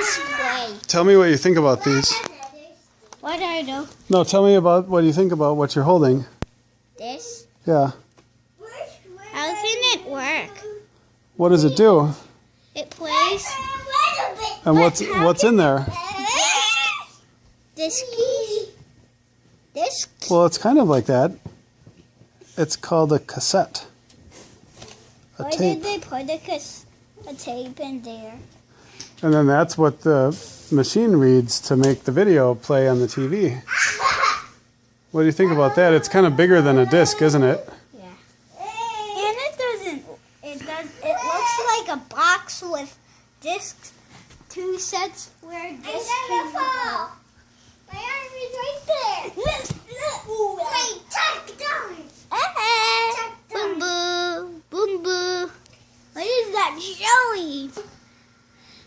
display. Tell me what you think about these. What do I do? No, tell me about what you think about what you're holding. This? Yeah. How can it work? What does it do? It plays. And what's in there? This key. This. Well, it's kind of like that. It's called a cassette. A Why tape. did they put a tape in there? And then that's what the machine reads to make the video play on the TV. What do you think about that? It's kind of bigger than a disc, isn't it? Yeah. And it doesn't. It looks like a box with discs. 2 sets where discs can go. My arm is right there. Wait, tuck down. Boom boo, boom boo. What is that showing?